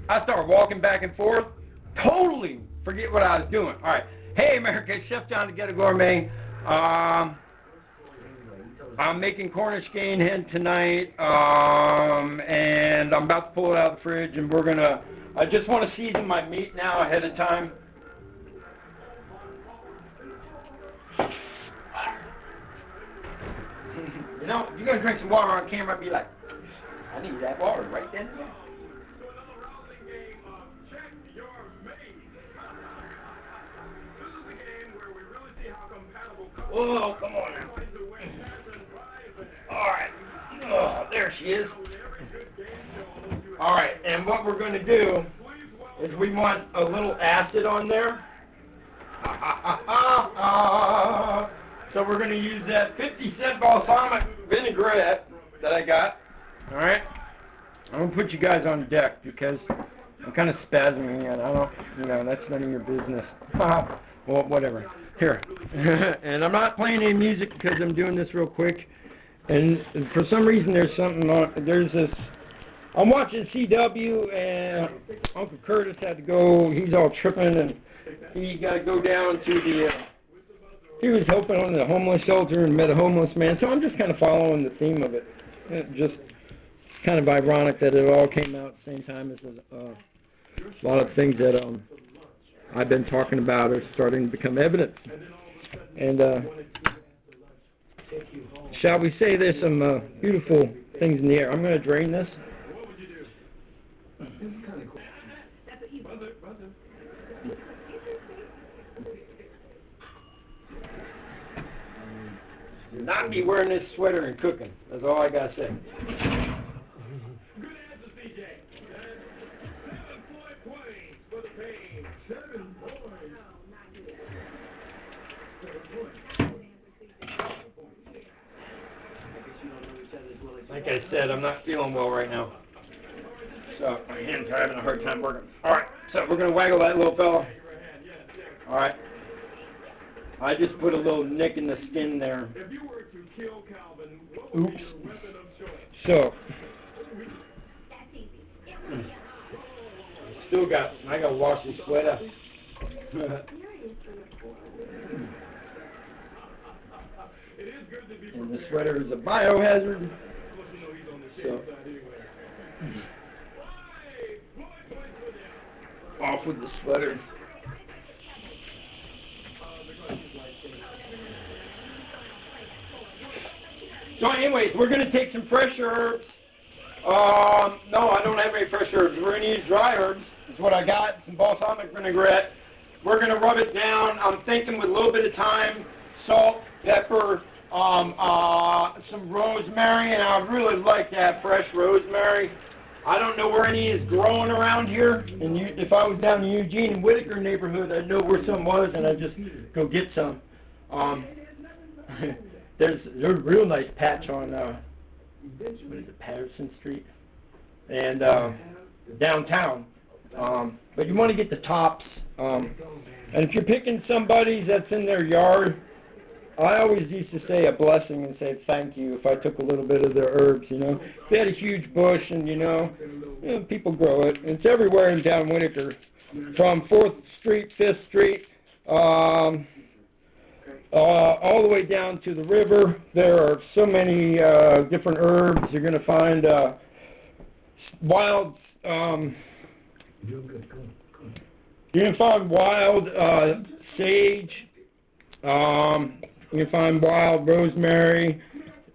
I start walking back and forth, totally forget what I was doing. All right. Hey, America, Chef John to Ghetto Gourmet. I'm making Cornish game hen tonight, and I'm about to pull it out of the fridge, and I just want to season my meat now ahead of time. You know, if you're going to drink some water on camera, I'd be like, I need that water right then and there. Oh, come on now. Alright. Oh, there she is. Alright, and what we're going to do is we want a little acid on there. So we're going to use that 50-cent balsamic vinaigrette that I got. Alright. I'm going to put you guys on deck because I'm kind of spasming and I don't, that's none of your business. Well, whatever. Here. And I'm not playing any music because I'm doing this real quick. And for some reason there's something on, there's this, I'm watching CW and Uncle Curtis had to go, he's all tripping and he got to go down to the, he was helping on the homeless shelter and met a homeless man. So I'm just kind of following the theme of it. It's kind of ironic that it all came out at the same time as a lot of things that I've been talking about are starting to become evident. And shall we say there's some beautiful things in the air. I'm going to drain this. Not be wearing this sweater and cooking. That's all I got to say. Like I said, I'm not feeling well right now. So my hands are having a hard time working. Alright, so we're going to waggle that little fella. Alright. I just put a little nick in the skin there. Oops. So. I got to wash this sweater. And the sweater is a biohazard. So, off with the sweater. So anyways, we're going to take some fresh herbs. No, I don't have any fresh herbs. We're going to use dry herbs. That's what I got. Some balsamic vinaigrette. We're going to rub it down. I'm thinking with a little bit of thyme, salt, pepper, some rosemary, and I would really like to have fresh rosemary. I don't know where any is growing around here. And if I was down in Eugene and Whitaker neighborhood, I'd know where some was, and I'd just go get some. There's a real nice patch on, what is it, Patterson Street? And downtown. But you want to get the tops. And if you're picking somebody's that's in their yard, I always used to say a blessing and say thank you if I took a little bit of their herbs, If they had a huge bush and, people grow it. It's everywhere in down Whitaker. From 4th Street, 5th Street, all the way down to the river. There are so many different herbs. You're going to find wild, sage. You can find wild rosemary.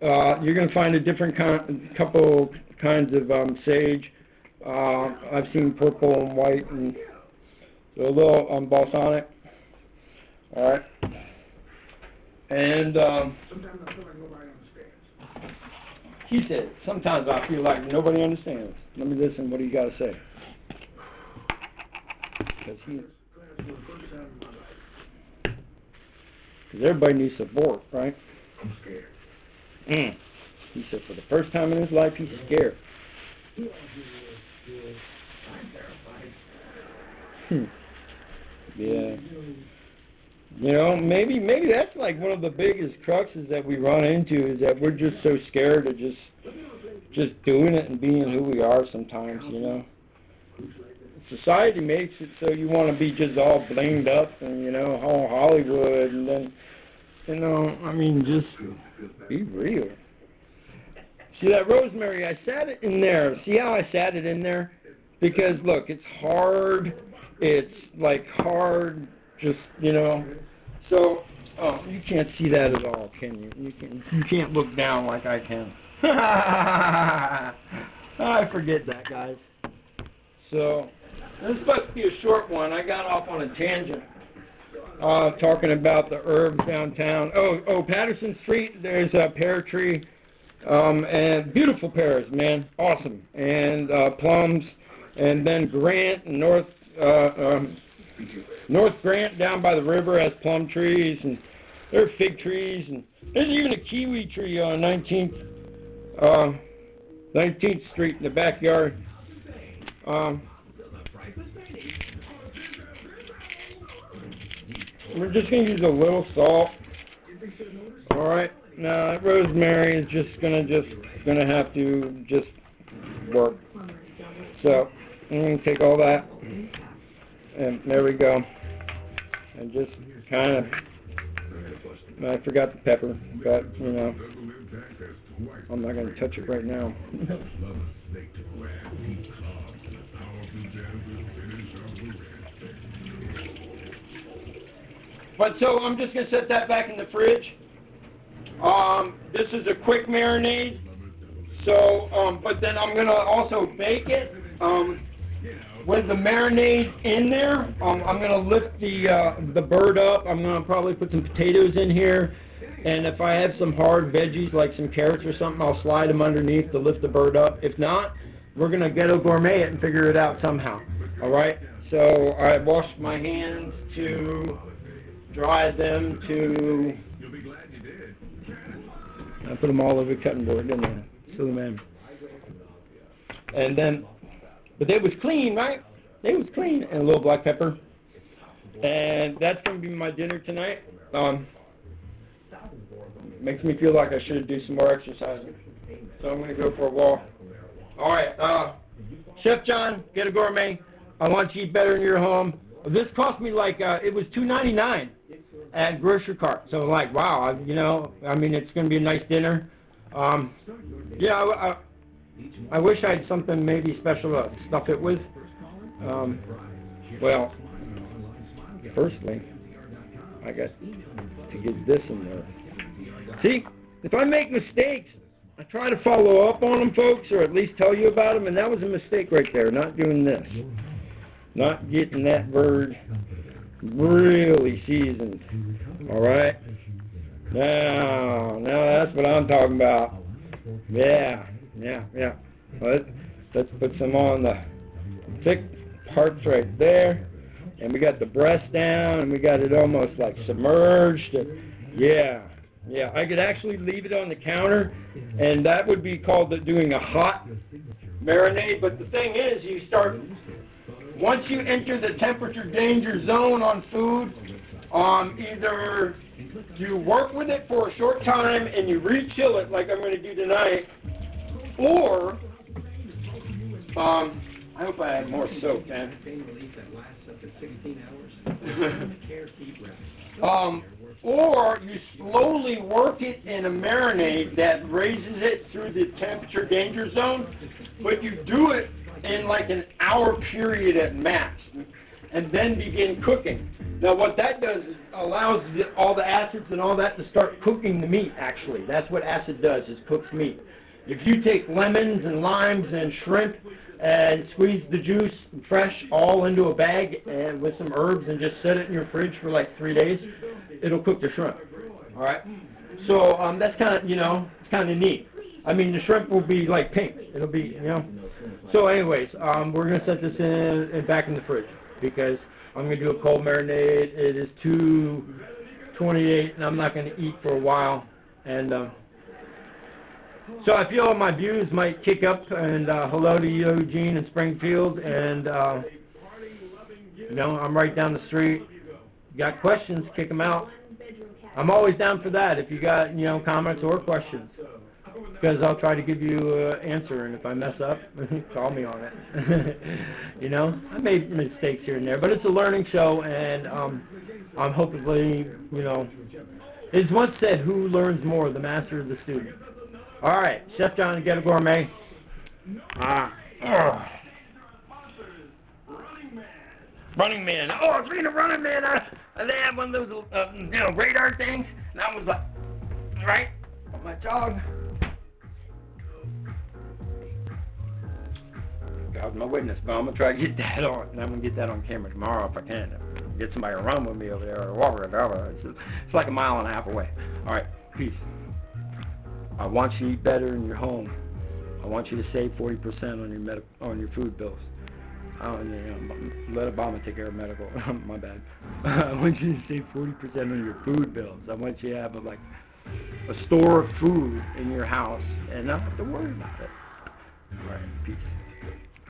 You're going to find a different couple kinds of sage. I've seen purple and white, and so a little balsamic. All right. And he said, sometimes I feel like nobody understands. Let me listen. What do you got to say? Because everybody needs support, right? I'm scared. He said for the first time in his life, he's scared. Yeah. Maybe that's like one of the biggest cruxes that we run into is that we're just so scared of just doing it and being who we are sometimes, society makes it so you want to be just all blinged up and, you know, all Hollywood, and then, you know, I mean, just be real. See that rosemary, I sat it in there. See how I sat it in there? Because, look, it's hard. It's, like, hard, just, you know. So, oh, you can't see that at all, can you? You can't look down like I can. I forget that, guys. So, this is supposed to be a short one. I got off on a tangent. Talking about the herbs downtown. Oh, Patterson Street, there's a pear tree. And beautiful pears, man. Awesome. And plums. And then Grant, North Grant down by the river has plum trees. And there are fig trees. And there's even a kiwi tree on 19th Street in the backyard. We're just going to use a little salt. Alright, now that rosemary is just gonna have to just work. So, I'm going to take all that, and there we go. And just kind of, I forgot the pepper, but, you know, I'm not going to touch it right now. But so I'm just going to set that back in the fridge. This is a quick marinade. So, but then I'm going to also bake it with the marinade in there. I'm going to lift the bird up. I'm going to probably put some potatoes in here. And if I have some hard veggies like some carrots or something, I'll slide them underneath to lift the bird up. If not, we're going to Ghetto Gourmet it and figure it out somehow. All right? So I washed my hands to dry them to, I put them all over the cutting board, didn't I? Silly man. And then, but they was clean, right? They was clean. And a little black pepper. And that's going to be my dinner tonight. Makes me feel like I should do some more exercising. So I'm going to go for a walk. All right. Chef John, Ghetto Gourmet. I want you to eat better in your home. This cost me like, it was $2.99 at grocery cart. So like, wow, you know, I mean, it's going to be a nice dinner. Yeah, I wish I had something maybe special to stuff it with. Well, firstly, I got to get this in there. See, if I make mistakes, I try to follow up on them, folks, or at least tell you about them, and that was a mistake right there, not doing this. Not getting that bird really seasoned. All right? Now that's what I'm talking about. Yeah. Let's put some on the thick parts right there. And we got the breast down, and we got it almost like submerged. Yeah, I could actually leave it on the counter, and that would be called doing a hot marinade. But the thing is, you start, once you enter the temperature danger zone on food, either you work with it for a short time and you re-chill it like I'm going to do tonight, or, I hope I had more soap, man. Or you slowly work it in a marinade that raises it through the temperature danger zone, but you do it in like an hour period at max, and then begin cooking. Now what that does is allows all the acids and all that to start cooking the meat, actually. That's what acid does, is cooks meat. If you take lemons and limes and shrimp and squeeze the juice fresh all into a bag and with some herbs and just set it in your fridge for like 3 days, it'll cook the shrimp. All right? So that's kind of, you know, it's kind of neat. I mean, the shrimp will be like pink. It'll be, you know. So anyways, we're going to set this in back in the fridge because I'm going to do a cold marinade. It is 2:28 and I'm not going to eat for a while. And so I feel my views might kick up. And hello to Eugene and Springfield. And, you know, I'm right down the street. You got questions, kick them out. I'm always down for that if you got, you know, comments or questions. because I'll try to give you an answer, and if I mess up, call me on it. You know, I made mistakes here and there, but it's a learning show, and I'm hopefully, you know, it's once said, who learns more, the master or the student? All right, Chef John and Ghetto Gourmet. Running Man. Oh, speaking of Running Man, they had one of those, you know, radar things, and I was like, right on my jog. God's my witness, but I'm gonna try to get that on. I'm gonna get that on camera tomorrow if I can. Get somebody to run with me over there or walk over. It's like a mile and a half away. All right, peace. I want you to eat better in your home. I want you to save 40% on your food bills. Let Obama take care of medical. My bad. I want you to save 40% on your food bills. I want you to have a store of food in your house and not have to worry about it. All right, peace.